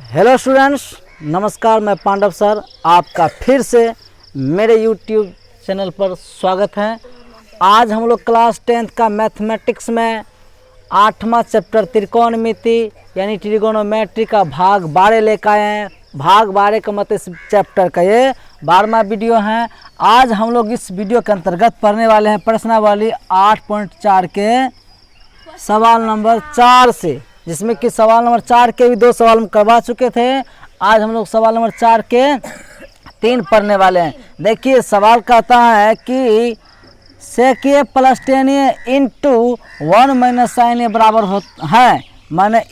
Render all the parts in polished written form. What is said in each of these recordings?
Hello students, नमस्कार। मैं Pandav sir आपका फिर से मेरे यूट्यूब चैनल पर स्वागत है। आज हम लोग क्लास 10th का मैथमेटिक्स में 8वां चैप्टर त्रिकोणमिति यानी ट्रिगोनोमेट्री का भाग 12 लेकर आए हैं। भाग 12 का मतलब इस चैप्टर का ये 12वां वीडियो है। आज हम लोग इस वीडियो के अंतर्गत पढ़ने वाले हैं प्रश्नावली 8.4 के सवाल नंबर 4 से, जिसमें कि सवाल नंबर 4 के भी 2 सवाल हम करवा चुके थे। आज हम लोग सवाल नंबर 4 के 3 पढ़ने वाले हैं। देखिए सवाल कहता है कि sec a plus 10a into 1 minus sine A बराबर है, माने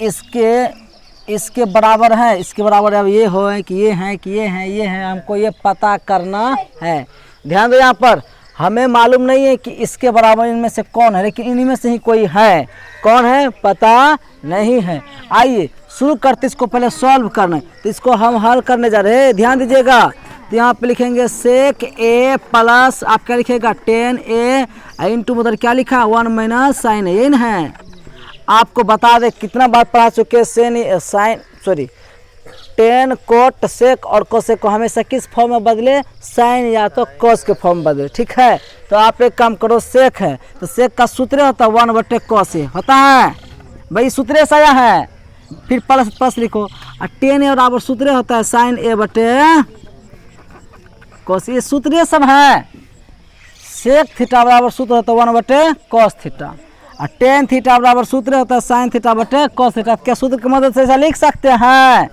इसके बराबर है। इसके बराबर अब ये हो है कि ये है कि ये है, हमको ये पता करना है। ध्यान दो, यहाँ पर हमें मालूम नहीं है कि इसके बराबर इनमें से कौन है, लेकिन इनमें से ही कोई है। कौन है पता नहीं है। आइए शुरू करते, इसको पहले सॉल्व करना है। तो इसको हम हल करने जा रहे हैं। ध्यान दीजिएगा, तो यहाँ पे लिखेंगे sec a प्लस आप क्या लिखेगा 10a इंटू मतलब क्या लिखा 1 माइनस साइन ए। इन है आपको बता दे कितना बार पढ़ा चुके साइन 10 कोट सेक और कोसेक को हमेशा किस फॉर्म में बदले, साइन या तो कोस के फॉर्म में बदले। ठीक है, तो आप एक काम करो, सेक है तो सेक का सूत्र होता है 1/cos ए होता है भाई, सूत्र से आया है। फिर प्लस प्लस लिखो और 10a बराबर सूत्र होता है साइन ए बटे कोस। ये सूत्र सब है। सेक थीटा बराबर सूत्र होता है 1/cos थीटा और 10 थीटा बराबर सूत्र होता है साइन थीटा बटे कोस थीटा। क्या सूत्र की मदद से ऐसा लिख सकते हैं।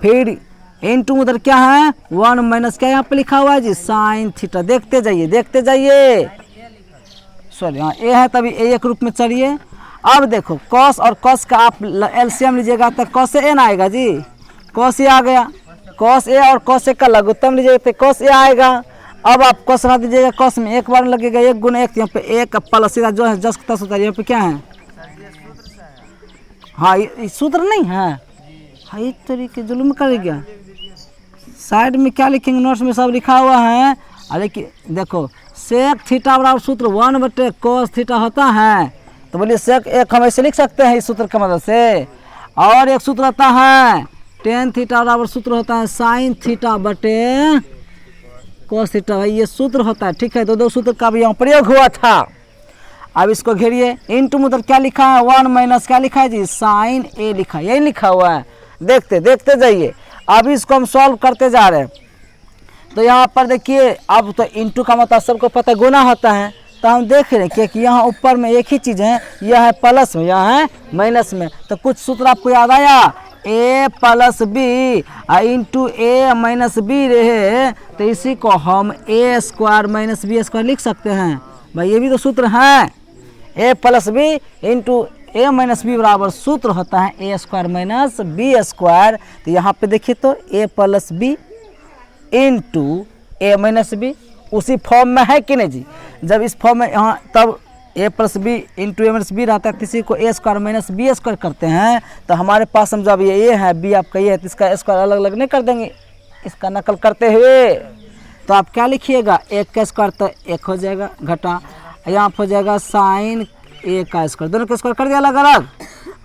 फिर इंटू उधर क्या है 1 माइनस क्या यहाँ पे लिखा हुआ है जी साइन थीटा। देखते जाइए सॉरी हाँ ए है तभी ए एक रूप में चलिए। अब देखो कॉस और कॉस का आप एलसीएम लीजिएगा तो कॉस ए ना आएगा जी, कॉस ए आ गया। कॉस ए और कॉस ए का लघुत्तम लीजिएगा तो कॉस ए आएगा। अब आप कॉस हटा दीजिएगा, कॉस में एक बार लगेगा 1 गुना 1, यहाँ पे एक प्लस सीधा जो है जस का सूत्र यहाँ पे क्या है। हाँ ये सूत्र नहीं है, हाँ इस तरीके जुल्म कर गया। साइड में क्या लिखेंगे, नोट्स में सब लिखा हुआ है। लेकिन देखो सेक थीटा बराबर सूत्र 1/cos थीटा होता है, तो बोलिए सेक एक हम ऐसे लिख सकते हैं इस सूत्र की मदद से। और एक सूत्र होता है 10 थीटा बराबर सूत्र होता है साइन थीटा बटे कोस थीटा, ये सूत्र होता है। ठीक है, दो सूत्र का भी यहाँ प्रयोग हुआ था। अब इसको घेरिए, इंटू मतलब क्या लिखा है 1 माइनस क्या लिखा है जी साइन ए लिखा है, यही लिखा हुआ है। देखते जाइए। अब इसको हम सॉल्व करते जा रहे हैं। तो यहाँ पर देखिए, अब तो इंटू का मतलब सबको पता है गुना होता है, तो हम देख रहे हैं कि यहाँ ऊपर में एक ही चीज़ है, यह है प्लस में, यह है माइनस में। तो कुछ सूत्र आपको याद आया, a plus B into A minus B रहे, तो इसी को हम a square minus B square लिख सकते हैं भाई। ये भी तो सूत्र है, a plus B into A minus B बराबर सूत्र होता है A square minus B square. तो यहाँ पे देखिए तो a plus B into A minus B उसी फॉर्म में है कि नहीं जी। जब इस फॉर्म में यहाँ तब a plus B into A minus B रहता है, किसी को a square minus B square करते हैं। तो हमारे पास हम जब ये a है b आपका ये है, तो इसका स्क्वायर अलग अलग नहीं कर देंगे इसका नकल करते हुए। तो आप क्या लिखिएगा, 1 का स्क्वायर तो 1 हो जाएगा घटा, यहाँ हो जाएगा साइन ए का स्क्वायर, दोनों का स्क्वायर कर दिया अलग अलग।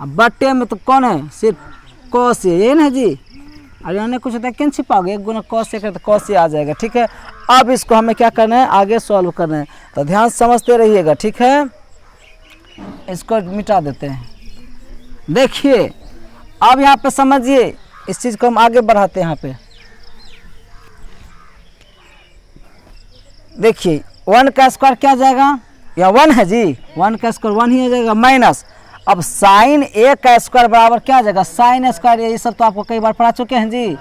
अब बट्टे में तो कौन है सिर्फ कॉस ए, ये ना जी। और यहाँ कुछ होता है किन छिपाओगे, 1 गुना कॉस ए तो कॉस ए आ जाएगा। ठीक है, अब इसको हमें क्या करना है आगे सॉल्व करना है, तो ध्यान समझते रहिएगा। ठीक है, इसको मिटा देते हैं। देखिए अब यहाँ पे समझिए, इस चीज़ को हम आगे बढ़ाते हैं। यहाँ पे देखिए 1 का स्क्वायर क्या जाएगा, या 1 है जी, 1 का स्क्वायर 1 ही आ जाएगा माइनस। अब साइन ए का स्क्वायर बराबर क्या आ जाएगा साइन स्क्वायर, ये सब तो आपको कई बार पढ़ा चुके हैं जी।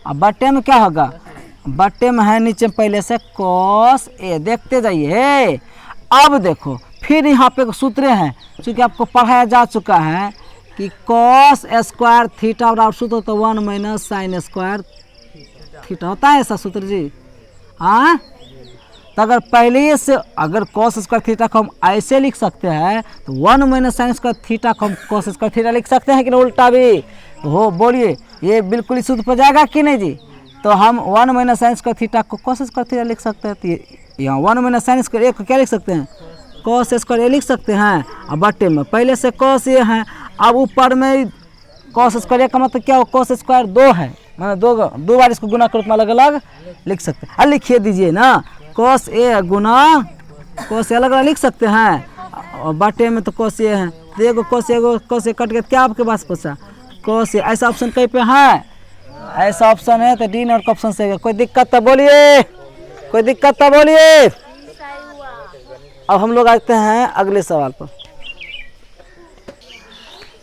अब बट्टे में क्या होगा, बट्टे में है नीचे पहले से कॉस ए। देखते जाइए। अब देखो फिर यहाँ पे सूत्र हैं, चूँकि आपको पढ़ाया जा चुका है कि कॉस स्क्वायर थीटा बराबर सूत्र होता है 1 माइनस साइन स्क्वायर थीटा होता है ऐसा सूत्र जी। हाँ, तो अगर पहले से अगर कॉस स्क्वायर थीटा को हम ऐसे लिख सकते हैं, तो 1 माइनस साइन स्क्वायर थीटा को हम कॉस स्क्वायर थीटा लिख सकते हैं कि नहीं, उल्टा भी। तो हो बोलिए ये बिल्कुल इस सूत्र पर जाएगा कि नहीं जी। तो हम 1 माइनस साइन स्क्वायर थीटा को कॉस स्क्वायर थीटा लिख सकते हैं। तो यहाँ 1 माइनस साइन स्क्वायर ए को क्या लिख सकते हैं, कॉस स्क्वायर ए लिख सकते हैं। अब बट्टे में पहले से कॉस ए है, अब ऊपर में कॉस स्क्वायर ए का मतलब क्या हो, कॉस स्क्वायर 2 है, मतलब दो बार इसको गुना के रूप में अलग अलग लिख सकते हैं। लिखिए दीजिए ना, cos A Guna cos A अलग अलग लिख सकते हैं, और बटे में तो कॉस ए है, तो एगो कॉस ए कट गया, क्या आपके पास बचा कॉस ए। ऐसा ऑप्शन कहीं पे है, ऐसा ऑप्शन है तो डी नॉट का ऑप्शन से। कोई दिक्कत तो बोलिए, कोई दिक्कत तो बोलिए। अब हम लोग आते हैं अगले सवाल पर।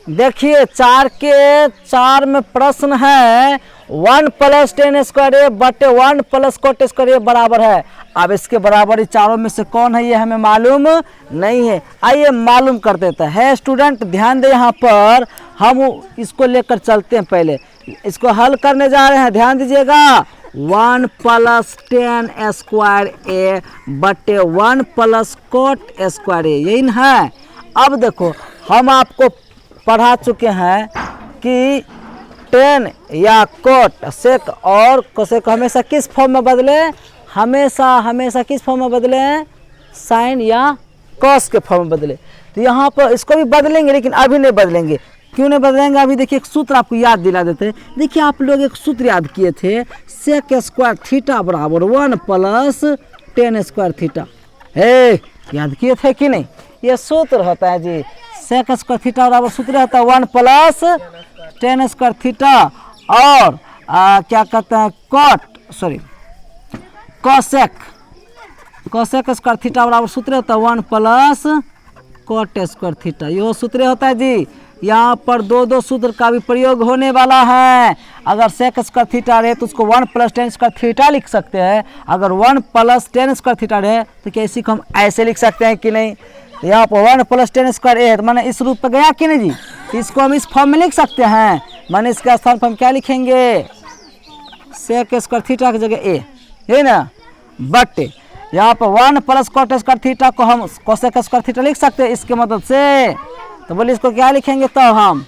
देखिए 4 के 4 में प्रश्न है 1 + 10 स्क्वायर ए बटे 1 + cot स्क्वायर ए बराबर है। अब इसके बराबर ही चारों में से कौन है ये हमें मालूम नहीं है। आइए मालूम कर देता है स्टूडेंट, ध्यान दे यहाँ पर, हम इसको लेकर चलते हैं। पहले इसको हल करने जा रहे हैं, ध्यान दीजिएगा। 1 + 10 स्क्वायर ए बटे 1 + cot स्क्वायर ए, यही ना है। अब देखो हम आपको पढ़ा चुके हैं कि 10 या cot सेक और कोसेक हमेशा किस फॉर्म में बदले, हमेशा किस फॉर्म में बदले, साइन या कॉस के फॉर्म में बदले। तो यहाँ पर इसको भी बदलेंगे, लेकिन अभी नहीं बदलेंगे। क्यों नहीं बदलेंगे अभी? देखिए एक सूत्र आपको याद दिला देते हैं। देखिए आप लोग एक सूत्र याद किए थे, सेक स्क्वायर थीटा बराबर 1 + 10 स्क्वायर थीटा। हे याद किए थे कि नहीं? ये सूत्र होता है जी, सेक स्क्वायर थीटा बराबर सूत्र होता है 1 + 10 स्क्वायर थीटा, और क्या कहते हैं कोसेक स्क्वायर थीटा बराबर सूत्र होता है 1 + cot स्क्वायर थीटा। ये सूत्र होता है जी। यहाँ पर दो सूत्र का भी प्रयोग होने वाला है। अगर सेक स्क्वायर थीटा रहे तो उसको 1 + 10 स्क्वायर थीटा लिख सकते हैं। अगर 1 + 10 स्क्वायर थीटा रहे तो क्या इसी को हम ऐसे लिख सकते हैं कि नहीं? यहाँ पर 1 + 10 स्क्वायर ए है, तो मैंने इस रूप पर गया कि नहीं जी? इसको हम इस फॉर्म में लिख सकते हैं। मैंने इसके स्थान पर हम क्या लिखेंगे, सेक स्क्वायर थीटा की जगह ए, है ना, बट यहाँ पर 1 + cot स्क्वायर थीटा को हम कोसेक स्क्वायर थीटा लिख सकते हैं इसके मदद से। तो बोलिए इसको क्या लिखेंगे? तो हम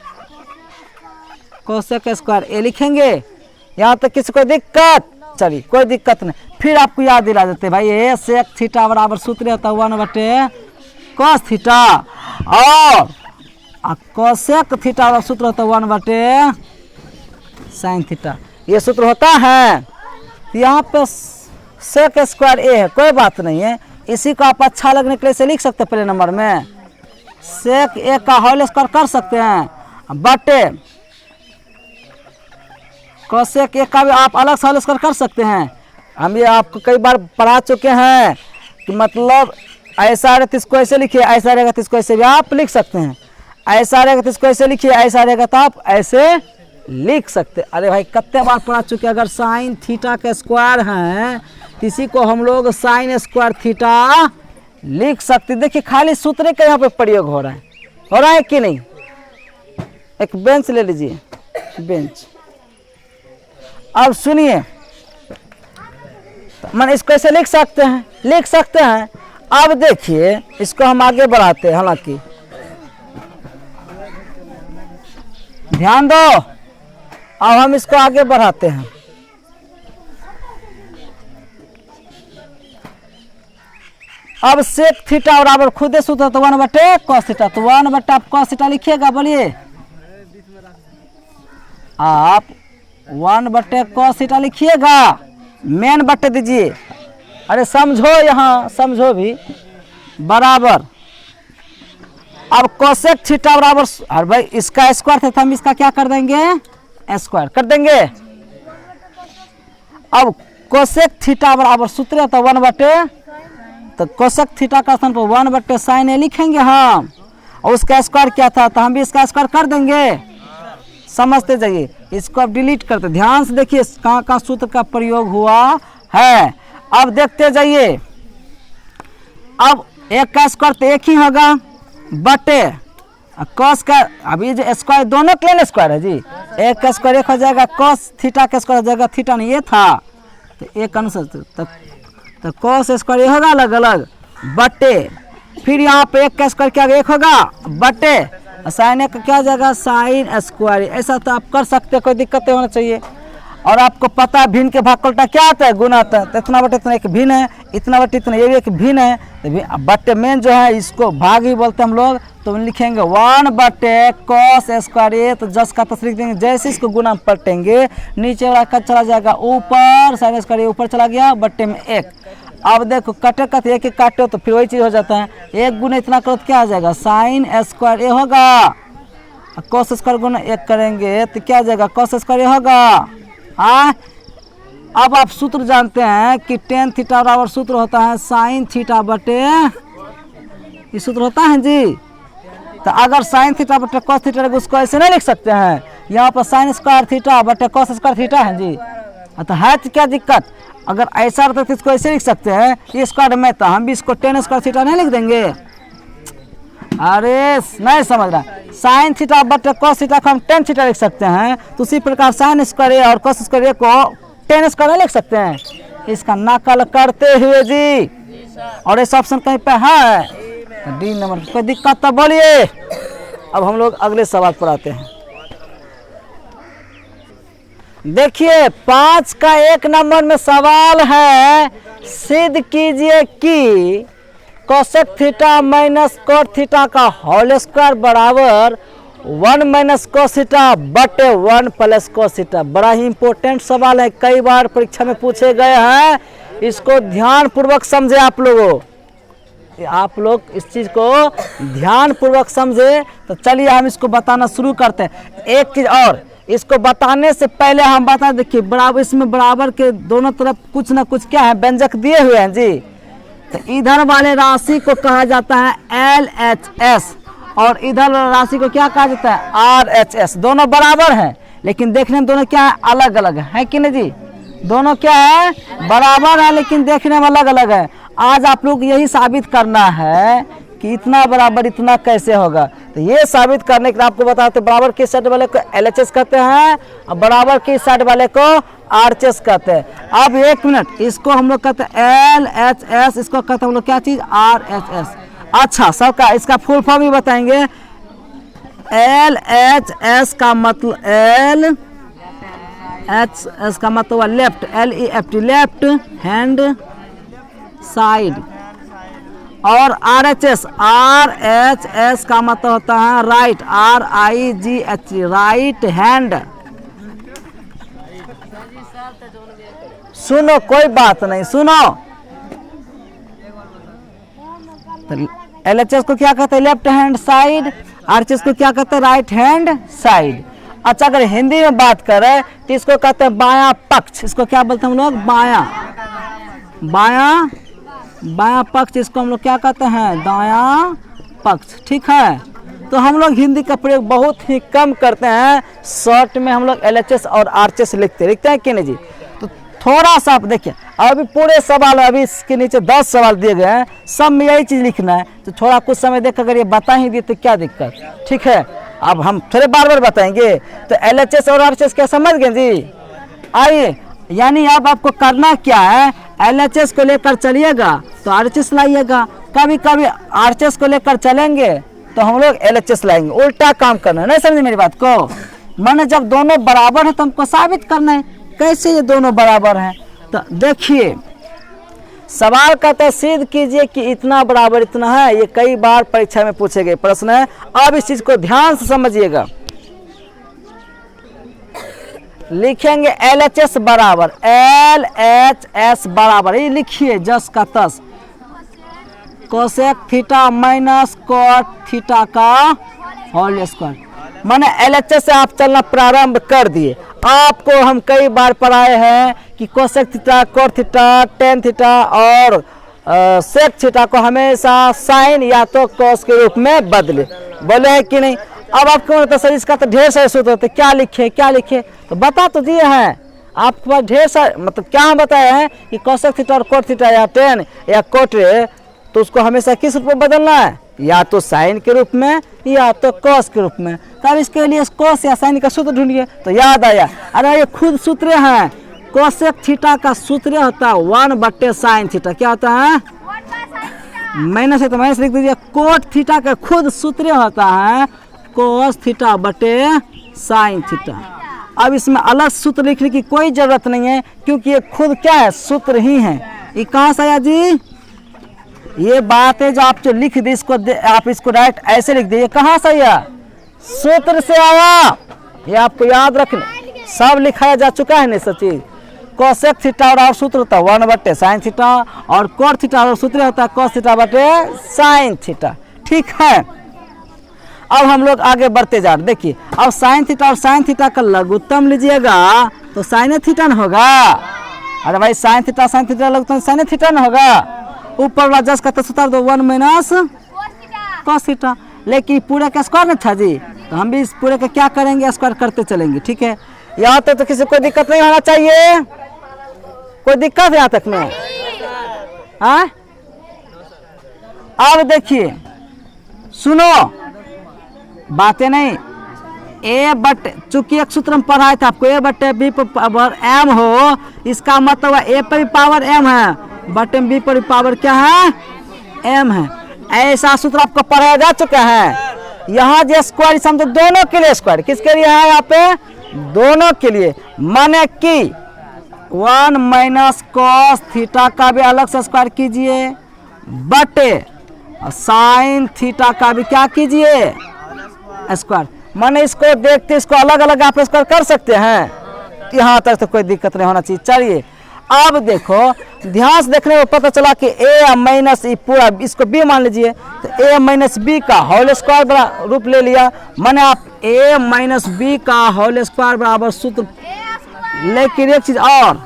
कोसेक स्क्वायर ए लिखेंगे। यहाँ तक किसी को दिक्कत? चलिए कोई दिक्कत नहीं, फिर आपको याद दिला देते भाई, ये सेक थीटा बराबर सूत्र होता है 1 बटे कॉस थीटा, और कोसेक थीटा बराबर सूत्र होता है 1 बटे साइन थीटा। ये सूत्र होता है। यहाँ पे सेक स्क्वायर ए है, कोई बात नहीं है, इसी को आप अच्छा लगने के लिए से लिख सकते हैं। पहले नंबर में सेक ए का होल स्क्वायर कर सकते हैं, बटे कोसेक ए का भी आप अलग से होल स्क्वायर कर सकते हैं। हम ये आपको कई बार पढ़ा चुके हैं कि मतलब ऐसा रहेगा तो इसको ऐसे लिखिए, ऐसा रहेगा तो इसको ऐसे भी आप लिख सकते हैं, ऐसा रहेगा तो इसको ऐसे लिखिए, ऐसा रहेगा तो आप ऐसे लिख सकते। अरे भाई कितने बार पढ़ा चुके, अगर साइन थीटा का स्क्वायर है तो इसी को हम लोग साइन स्क्वायर थीटा लिख सकते। देखिए खाली सूत्र का यहाँ पे प्रयोग हो रहा है कि नहीं? एक बेंच ले लीजिए, बेंच। अब सुनिए, मैंने इसको ऐसे लिख सकते हैं। अब देखिए इसको हम आगे बढ़ाते हैं, हालांकि ध्यान दो, अब हम इसको आगे बढ़ाते हैं। अब सेक थीटा बराबर खुद सूत्र तो 1 बटे कॉस थीटा, तो 1 बटे आप कॉस थीटा लिखिएगा। बोलिए आप 1 बटे कॉस थीटा लिखिएगा, मेन बटे दीजिए। अरे समझो, यहाँ समझो भी, बराबर। अब कोसेक थीटा बराबर, अरे भाई इसका स्क्वायर था तो हम इसका क्या कर देंगे, स्क्वायर कर देंगे। अब कोसेक थीटा बराबर सूत्र है तो 1 बटे, तो कोसेक थीटा का स्थान पर 1 बटे साइन ए लिखेंगे हम, और उसका स्क्वायर क्या था तो हम भी इसका स्क्वायर कर देंगे। समझते जाइए, इसको अब डिलीट करते, ध्यान से देखिए कहाँ सूत्र का प्रयोग हुआ है। अब देखते जाइए, अब एक का स्क्वायर तो एक ही होगा, बटे कॉस का, अभी जो स्क्वायर दोनों प्लेन स्क्वायर है जी, एक का स्क्वायर एक हो जाएगा, कॉस थीटा का स्क्वायर हो जाएगा, थीटा नहीं ये था तो एक अनुसार तो कॉस स्क्वायर ये होगा अलग अलग, बटे फिर यहाँ पे एक का स्क्वायर क्या एक होगा, बटे साइन एक क्या हो जाएगा, साइन स्क्वायर। ऐसा तो आप कर सकते हैं, कोई दिक्कत नहीं होना चाहिए। और आपको पता है भिन्न के भागफल क्या आता है, गुना आता है। तो इतना बटे इतना एक भिन्न है, इतना बटे इतना ये भी एक भिन्न है। तो बटे मेन जो है इसको भाग ही बोलते हैं हम लोग। तो लिखेंगे 1 बटे कॉस स्क्वायर ए, तो जस का तस लिख देंगे। जैसे इसको गुना पलटेंगे नीचे वाला का चला जाएगा ऊपर, साइन स्क्वायर ए ऊपर चला गया बटे में 1। अब देखो कटे कटे एक एक काटो तो फिर वही चीज़ हो जाता है। 1 गुना इतना करो तो क्या आ जाएगा, साइन स्क्वायर ए होगा। कॉस स्क्वायर गुना 1 करेंगे तो क्या आ जाएगा, कॉस स्क्वायर ए होगा। हाँ, अब आप सूत्र जानते हैं कि टेन थीटा बराबर सूत्र होता है साइन थीटा बटे, ये सूत्र होता है जी। तो अगर साइन थीटा बटे कॉस थीटा उसको ऐसे नहीं लिख सकते हैं, यहाँ पर साइन स्क्वायर थीटा बटे कॉस स्क्वायर थीटा है जी। तो है तो क्या दिक्कत, अगर ऐसा रहता तो इसको ऐसे लिख सकते हैं, ये स्क्वायर में तो हम भी इसको टेन स्क्वायर थीटा नहीं लिख देंगे। अरे नहीं समझ रहा, साइन थीटा बटे कॉस थीटा को हम टेन थीटा लिख सकते हैं, तो उसी प्रकार साइन स्क्वायर ए और कॉस स्क्वायर ए को टेन स्क्वायर नहीं लिख सकते हैं। इसका नकल करते हुए जी, और इस ऑप्शन कहीं पे है डी नंबर, कोई दिक्कत तो बोलिए। अब हम लोग अगले सवाल पर आते हैं। देखिए 5 का 1 नंबर में सवाल है, सिद्ध कीजिए कि cosec theta minus cot theta का होल स्क्वायर बराबर 1 माइनस कोस थीटा बटे 1 प्लस कोस थीटा। बड़ा ही इंपॉर्टेंट सवाल है, कई बार परीक्षा में पूछे गए हैं। इसको ध्यान पूर्वक समझे आप लोगों, आप लोग इस चीज को ध्यान पूर्वक समझे। तो चलिए हम इसको बताना शुरू करते हैं। एक चीज और, इसको बताने से पहले हम बता दें कि बराबर, इसमें बराबर के दोनों तरफ कुछ ना कुछ क्या है, व्यंजक दिए हुए हैं जी। तो इधर वाले राशि को कहा जाता है LHS और इधर राशि को क्या कहा जाता है, RHS। दोनों बराबर हैं लेकिन देखने में दोनों क्या है, अलग अलग है कि नहीं जी। दोनों क्या है, बराबर है लेकिन देखने में अलग अलग है। आज आप लोग यही साबित करना है कि इतना बराबर इतना कैसे होगा। तो ये साबित करने के लिए आपको बताते हैं, बराबर के साइड वाले को LHS कहते हैं और बराबर के साइड वाले को RHS कहते हैं। अब एक मिनट, इसको हम लोग कहते हैं LHS, इसको कहते हैं हम लोग क्या चीज, RHS। अच्छा सबका इसका फुल फॉर्म भी बताएंगे। LHS का मतलब LHS का मतलब left, LEFT left hand side, और RHS का मतलब होता है राइट, RIGH राइट हैंड। सुनो कोई बात नहीं, सुनो। LHS को क्या कहते हैं, लेफ्ट हैंड साइड। RHS को क्या कहते हैं, राइट हैंड साइड। अच्छा अगर हिंदी में बात करें तो इसको कहते हैं बायां पक्ष। इसको क्या बोलते हैं हम लोग, बायां बायां पक्ष। इसको हम लोग क्या कहते हैं, दायां पक्ष। ठीक है, तो हम लोग हिंदी का प्रयोग बहुत ही कम करते हैं। शॉर्ट में हम लोग LHS और RHS लिखते हैं कि नहीं जी। तो थोड़ा सा आप देखिए, अभी पूरे सवाल, अभी इसके नीचे 10 सवाल दिए गए हैं, सब में यही चीज़ लिखना है। तो थोड़ा कुछ समय देख अगर ये बता ही दिए तो क्या दिक्कत। ठीक है, अब हम थोड़े बार बार बताएंगे। तो LHS और RHS क्या समझ गए जी। आइए, यानी अब आपको करना क्या है, LHS को लेकर चलिएगा तो RHS लाइएगा, कभी कभी RHS को लेकर चलेंगे तो हम लोग LHS लाएंगे। उल्टा काम करना है, नहीं समझे मेरी बात को। मैंने जब दोनों बराबर है तो हमको साबित करना है कैसे ये दोनों बराबर हैं। तो देखिए सवाल कहता है सिद्ध कीजिए कि इतना बराबर इतना है। ये कई बार परीक्षा में पूछे गए प्रश्न है। अब इस चीज को ध्यान से समझिएगा। लिखेंगे LHS बराबर, LHS बराबर, ये लिखिए जस का तस cosec theta minus cot theta का होल स्क्वायर। मैंने LHS से आप चलना प्रारंभ कर दिए। आपको हम कई बार पढ़ाए हैं कि cosec theta, cot theta, tan theta और सेक थीटा को हमेशा साइन या तो कोस के रूप में बदले, बोले है कि नहीं। अब आपको तो सर इसका तो ढेर सारे सूत्र होते, क्या लिखे तो बता तो दिए हैं आपके पास ढेर सारे। मतलब क्या हम बताए हैं कि कोसेक थीटा और कोट थीटा या टेन या कोट रे, तो उसको हमेशा किस रूप में बदलना है, या तो साइन के रूप में या तो कॉस के रूप में। तब इसके लिए कॉस या साइन का सूत्र ढूंढिए। तो याद आया, अरे ये खुद सूत्र हैं। कोसेक थीटा का सूत्र होता है 1 बटे साइन थीटा। क्या होता है, माइनस है तो माइनस लिख दीजिए। कोट थीटा का खुद सूत्र होता है कोस थीटा बटे साइन थीटा। अब इसमें अलग सूत्र लिखने की कोई जरूरत नहीं है, क्योंकि ये खुद क्या है, सूत्र ही है। ये कहाँ से आया जी? ये बात है जो आप जो लिख दी इसको आप इसको राइट ऐसे लिख दीजिए, कहाँ से आया? सूत्र से आया। ये आपको याद रखना, सब लिखाया जा चुका है ना सब चीज। कोसेक थीटा और सूत्र होता है 1/sin थीटा, और कोट थीटा और सूत्र होता है cos थीटा/sin थीटा। ठीक है, अब हम लोग आगे बढ़ते जा रहे। देखिए अब sin थीटा और sin थीटा का लघुत्तम लीजिएगा तो sin थीटा न होगा। अरे भाई sin थीटा लघुत्तम sin थीटा न होगा। ऊपर वाला जस का तो उतार दो 1 - cos थीटा, लेकिन पूरे का स्क्वायर न था जी, तो हम भी इस पूरे का क्या करेंगे, स्क्वायर करते चलेंगे। ठीक है, यहाँ तक तो किसी को दिक्कत नहीं होना चाहिए। कोई दिक्कत है यहाँ तक में? हाँ, अब देखिए सुनो बातें नहीं। ए बट चूंकि एक सूत्र में पढ़ाया था आपको, A/B पर M हो, इसका मतलब A पर भी पावर M है, बटे B पर भी पावर क्या है, M है। ऐसा सूत्र आपको पढ़ाया जा चुका है। यहाँ जो स्क्वायर समझो दोनों के लिए स्क्वायर, किसके लिए है यहाँ पे, दोनों के लिए। माने कि 1 - cos थीटा का भी अलग से स्क्वायर कीजिए, बटे sin थीटा का भी क्या कीजिए, स्क्वायर। माने इसको देखते इसको अलग अलग आप स्क्वायर कर सकते हैं, यहाँ तक तो कोई दिक्कत नहीं होना चाहिए। चलिए अब देखो ध्यान से देखने में पता चला कि a माइनस पूरा इसको b मान लीजिए, तो a - b का होल स्क्वायर बड़ा रूप ले लिया। माने आप a - b का होल स्क्वायर बराबर सूत्र। लेकिन एक चीज और,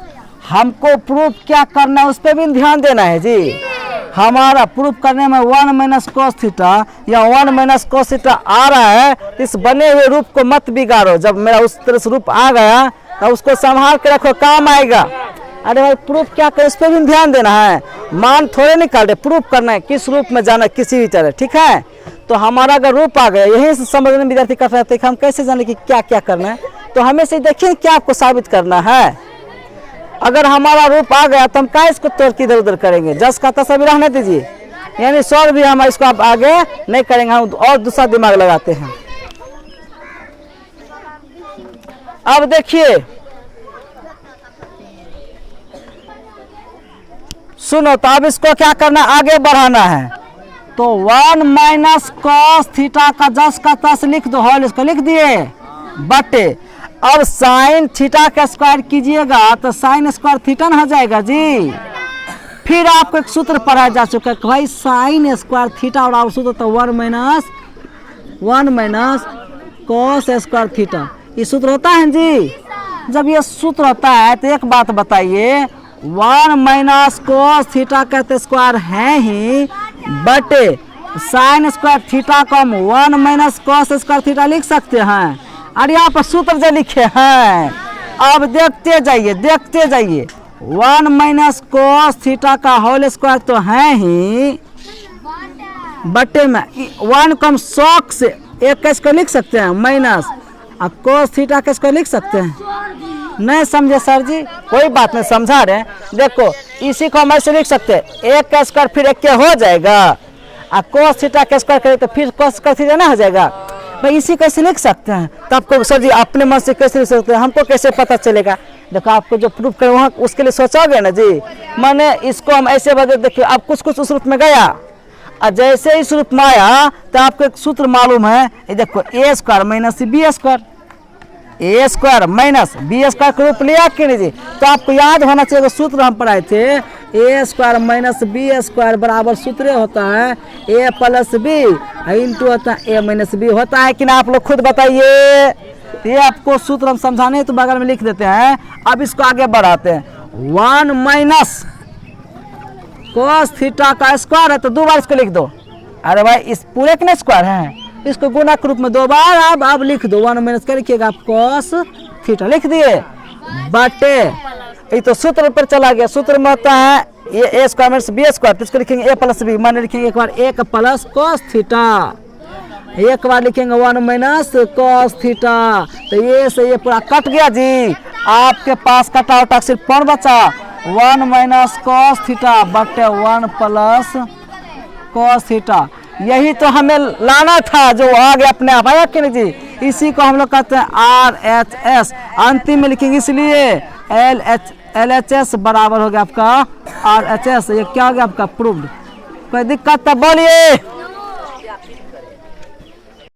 हमको प्रूफ क्या करना है उस पर भी ध्यान देना है जी। हमारा प्रूफ करने में 1 - cos थीटा या 1 - cos थीटा आ रहा है, इस बने हुए रूप को मत बिगाड़ो। जब मेरा उस तरह से रूप आ गया तो उसको संभाल के रखो, काम आएगा। अरे भाई प्रूफ क्या करें, इस पर भी ध्यान देना है। मान थोड़े निकाल रहे, प्रूफ करना है किस रूप में जाना, किसी भी तरह। ठीक है, तो हमारा अगर रूप आ गया, यही से समझने विद्यार्थी कर रहे थे कि हम कैसे जाने कि क्या क्या करना है, तो हमें से देखिए क्या आपको साबित करना है। अगर हमारा रूप आ गया तो हम क्या इसको तोड़ के इधर उधर करेंगे, जस का तस अभी रहने दीजिए, यानी सॉल्व भी हम इसको आप आगे नहीं करेंगे, हम और दूसरा दिमाग लगाते हैं। अब देखिए सुनो, तो अब इसको क्या करना, आगे बढ़ाना है। तो 1 - cos थीटा का जस का तस लिख दो, होल इसको लिख दिए, बटे अब sin थीटा का स्क्वायर कीजिएगा तो sin स्क्वायर थीटा न हो जाएगा जी। फिर आपको एक सूत्र पढ़ाया जा चुका है कि भाई sin स्क्वायर थीटा और सूत्र तो 1 - cos स्क्वायर थीटा, ये सूत्र होता है जी। जब ये सूत्र होता है तो एक बात बताइए, 1 - cos थीटा का तो स्क्वायर है ही, बटे sin स्क्वायर थीटा को हम 1 - cos स्क्वायर थीटा लिख सकते हैं। और यहाँ पर सूत्र जो लिखे हैं, अब देखते जाइए 1 - cos थीटा का होल स्क्वायर तो है ही, बटे में 1 को हम शौक से एक का स्क्वायर लिख सकते हैं, माइनस और cos थीटा का स्क्वायर लिख सकते हैं। नहीं समझे सर जी, कोई बात नहीं, समझा रहे हैं। देखो इसी को हम ऐसे लिख सकते हैं, एक का स्क्वायर फिर एक हो जाएगा, और cos थीटा का स्क्वायर करें तो फिर cos स्क्वायर थीटा ना हो जाएगा। भाई इसी कैसे लिख सकते हैं, तो आपको सर जी अपने मन से कैसे लिख सकते हैं, हमको कैसे पता चलेगा। देखो आपको जो प्रूफ करें वहाँ उसके लिए सोचोगे ना जी। मैंने इसको हम ऐसे बदल, देखिए अब कुछ उस रूप में गया, और जैसे इस रूप में आया तो आपको एक सूत्र मालूम है, ये देखो a square minus b square, a square minus b square का रूप लिया कि नहीं जी। तो आपको याद होना चाहिए, सूत्र हम पढ़ाए थे, a square minus b square बराबर सूत्र होता है a प्लस b इंटू होता है a माइनस b, होता है कि ना, आप लोग खुद बताइए। ये आपको सूत्र हम समझाने तो बगल में लिख देते हैं। अब इसको आगे बढ़ाते हैं, 1 - cos थीटा का स्क्वायर है तो 2 बार इसको लिख दो। अरे भाई इस पूरे के ना स्क्वायर है, इसको गुना के रूप में 2 बार अब लिख दो। 1 - क्या लिखिएगा आप, cos थीटा लिख दिए, बटे ये तो सूत्र पर चला गया। सूत्र में होता है a square minus b square, तो इसको लिखेंगे a प्लस b, माने लिखेंगे एक बार 1 प्लस cos थीटा, एक बार लिखेंगे 1 - cos थीटा। तो ये से ये पूरा कट गया जी, आपके पास कटा उटा सिर्फ कौन बचा, 1 - cos थीटा बटे 1 प्लस cos थीटा। यही तो हमें लाना था, जो आ गया अपने आप, आया कि नहीं जी। इसी को हम लोग कहते हैं RHS। अंतिम में लिखेंगे इसलिए LHS बराबर हो गया आपका RHS। ये क्या हो गया आपका प्रूव्ड। कोई दिक्कत तो बोलिए।